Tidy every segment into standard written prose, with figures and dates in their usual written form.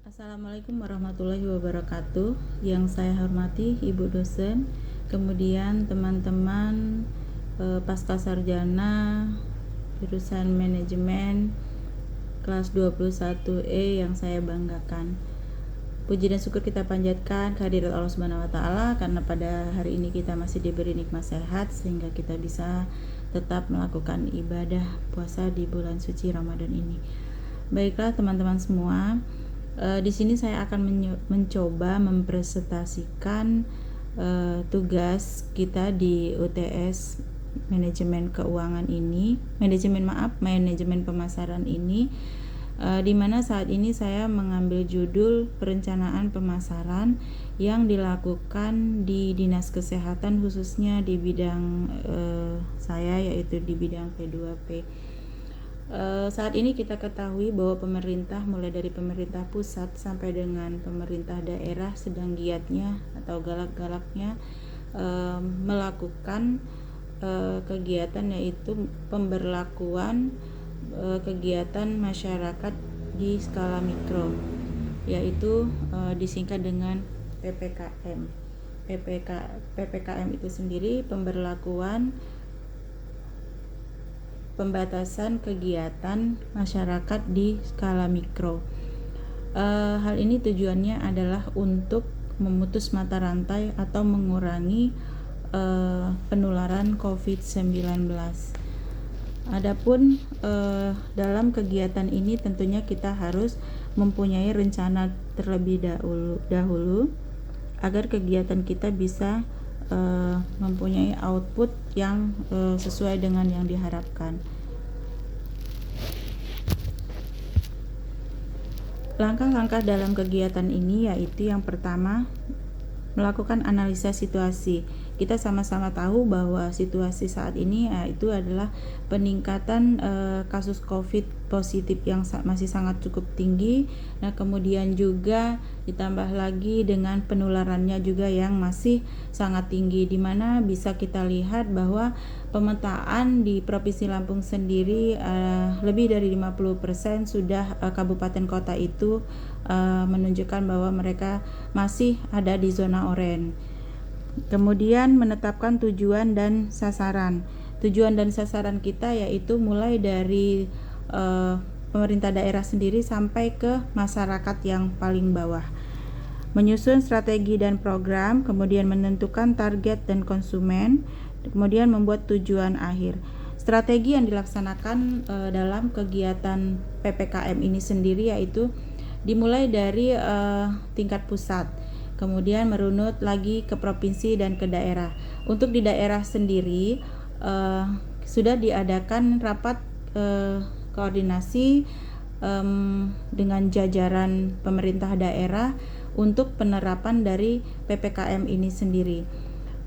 Assalamualaikum warahmatullahi wabarakatuh. Yang saya hormati Ibu dosen, kemudian teman-teman pasca sarjana jurusan manajemen kelas 21E yang saya banggakan. Puji dan syukur kita panjatkan kehadirat Allah Subhanahu wa taala karena pada hari ini kita masih diberi nikmat sehat sehingga kita bisa tetap melakukan ibadah puasa di bulan suci Ramadan ini. Baiklah teman-teman semua, di sini saya akan mencoba mempresentasikan tugas kita di UTS manajemen keuangan ini, manajemen pemasaran ini, di mana saat ini saya mengambil judul perencanaan pemasaran yang dilakukan di Dinas Kesehatan khususnya di bidang saya, yaitu di bidang P2P. Saat ini kita ketahui bahwa pemerintah mulai dari pemerintah pusat sampai dengan pemerintah daerah sedang giatnya atau galak-galaknya melakukan kegiatan, yaitu pemberlakuan kegiatan masyarakat di skala mikro, yaitu disingkat dengan PPKM. PPKM itu sendiri pemberlakuan pembatasan kegiatan masyarakat di skala mikro. Hal ini tujuannya adalah untuk memutus mata rantai atau mengurangi penularan COVID-19. Adapun dalam kegiatan ini tentunya kita harus mempunyai rencana terlebih dahulu agar kegiatan kita bisa mempunyai output yang sesuai dengan yang diharapkan. Langkah-langkah dalam kegiatan ini yaitu yang pertama, melakukan analisa situasi. Kita sama-sama tahu bahwa situasi saat ini itu adalah peningkatan kasus COVID positif yang masih sangat cukup tinggi. Nah, kemudian juga ditambah lagi dengan penularannya juga yang masih sangat tinggi, di mana bisa kita lihat bahwa pemetaan di Provinsi Lampung sendiri lebih dari 50% sudah kabupaten kota itu menunjukkan bahwa mereka masih ada di zona oranye. Kemudian menetapkan tujuan dan sasaran. Tujuan dan sasaran kita yaitu mulai dari pemerintah daerah sendiri sampai ke masyarakat yang paling bawah. Menyusun strategi dan program, kemudian menentukan target dan konsumen, kemudian membuat tujuan akhir. Strategi yang dilaksanakan dalam kegiatan PPKM ini sendiri yaitu dimulai dari tingkat pusat, kemudian merunut lagi ke provinsi dan ke daerah. Untuk di daerah sendiri sudah diadakan rapat koordinasi dengan jajaran pemerintah daerah untuk penerapan dari PPKM ini sendiri.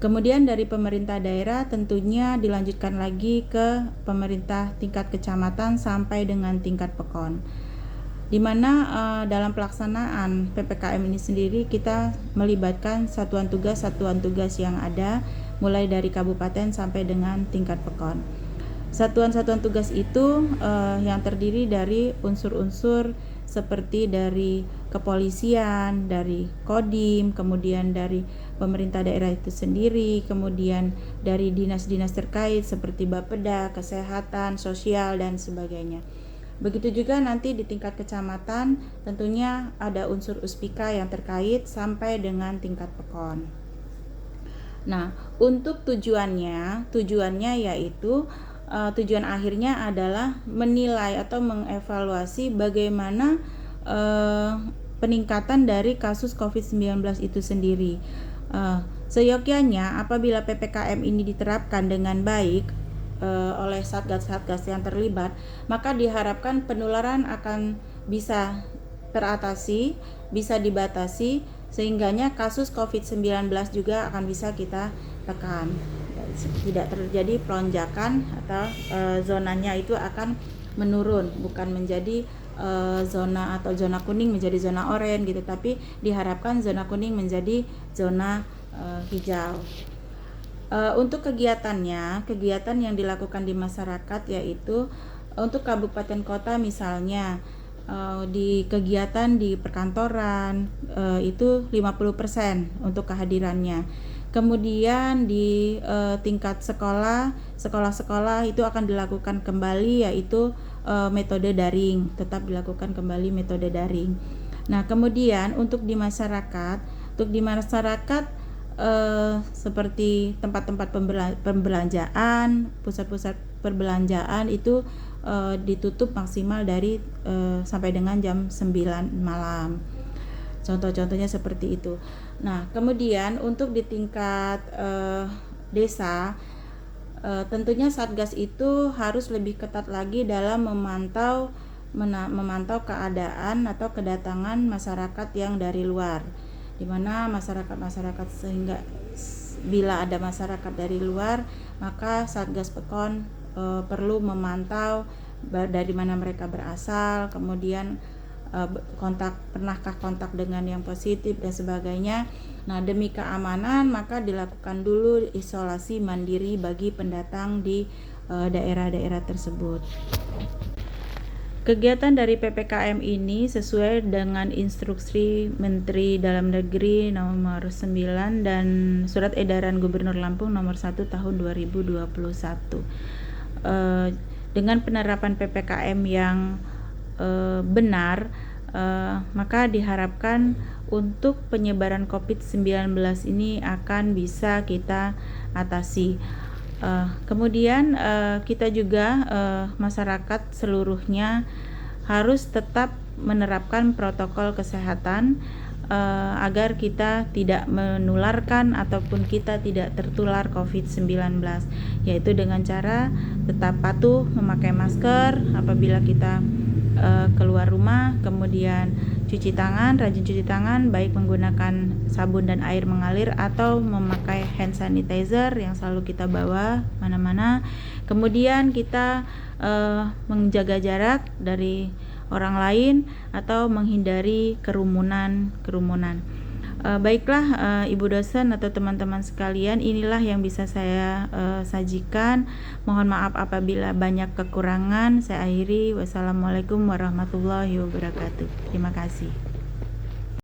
Kemudian dari pemerintah daerah tentunya dilanjutkan lagi ke pemerintah tingkat kecamatan sampai dengan tingkat pekon, di mana dalam pelaksanaan PPKM ini sendiri kita melibatkan satuan tugas yang ada mulai dari kabupaten sampai dengan tingkat pekon. Satuan-satuan tugas itu yang terdiri dari unsur-unsur seperti dari kepolisian, dari Kodim, kemudian dari pemerintah daerah itu sendiri, kemudian dari dinas-dinas terkait seperti Bapeda, kesehatan, sosial, dan sebagainya. Begitu juga nanti di tingkat kecamatan tentunya ada unsur Uspika yang terkait sampai dengan tingkat pekon. Nah, untuk tujuannya yaitu tujuan akhirnya adalah menilai atau mengevaluasi bagaimana peningkatan dari kasus COVID-19 itu sendiri. Seyogyanya apabila PPKM ini diterapkan dengan baik oleh satgas-satgas yang terlibat, maka diharapkan penularan akan bisa teratasi, bisa dibatasi, sehingganya kasus COVID-19 juga akan bisa kita tekan. Tidak terjadi pelonjakan atau zonanya itu akan menurun, bukan menjadi zona kuning menjadi zona oranye gitu, tapi diharapkan zona kuning menjadi zona hijau. Untuk kegiatan yang dilakukan di masyarakat yaitu untuk kabupaten kota misalnya di kegiatan di perkantoran itu 50% untuk kehadirannya. Kemudian di tingkat sekolah-sekolah itu akan dilakukan kembali, yaitu metode daring, tetap dilakukan kembali metode daring. Nah, kemudian untuk di masyarakat seperti tempat-tempat pembelanjaan, pusat-pusat perbelanjaan itu ditutup maksimal dari sampai dengan jam 9 malam. Contoh-contohnya seperti itu. Nah, kemudian untuk di tingkat desa, tentunya Satgas itu harus lebih ketat lagi dalam memantau keadaan atau kedatangan masyarakat yang dari luar, di mana masyarakat sehingga bila ada masyarakat dari luar, maka Satgas Pekon perlu memantau dari mana mereka berasal, kemudian pernahkah kontak dengan yang positif dan sebagainya. Nah, demi keamanan maka dilakukan dulu isolasi mandiri bagi pendatang di daerah-daerah tersebut. Kegiatan dari PPKM ini sesuai dengan instruksi Menteri Dalam Negeri nomor 9 dan Surat Edaran Gubernur Lampung nomor 1 tahun 2021. Dengan penerapan PPKM yang benar, maka diharapkan untuk penyebaran COVID-19 ini akan bisa kita atasi. Kemudian kita juga masyarakat seluruhnya harus tetap menerapkan protokol kesehatan agar kita tidak menularkan ataupun kita tidak tertular COVID-19, yaitu dengan cara tetap patuh memakai masker apabila kita keluar rumah, kemudian rajin cuci tangan baik menggunakan sabun dan air mengalir atau memakai hand sanitizer yang selalu kita bawa mana-mana. Kemudian kita menjaga jarak dari orang lain atau menghindari kerumunan. Baiklah Ibu dosen atau teman-teman sekalian, inilah yang bisa saya sajikan. Mohon maaf apabila banyak kekurangan. Saya akhiri. Wassalamualaikum warahmatullahi wabarakatuh. Terima kasih.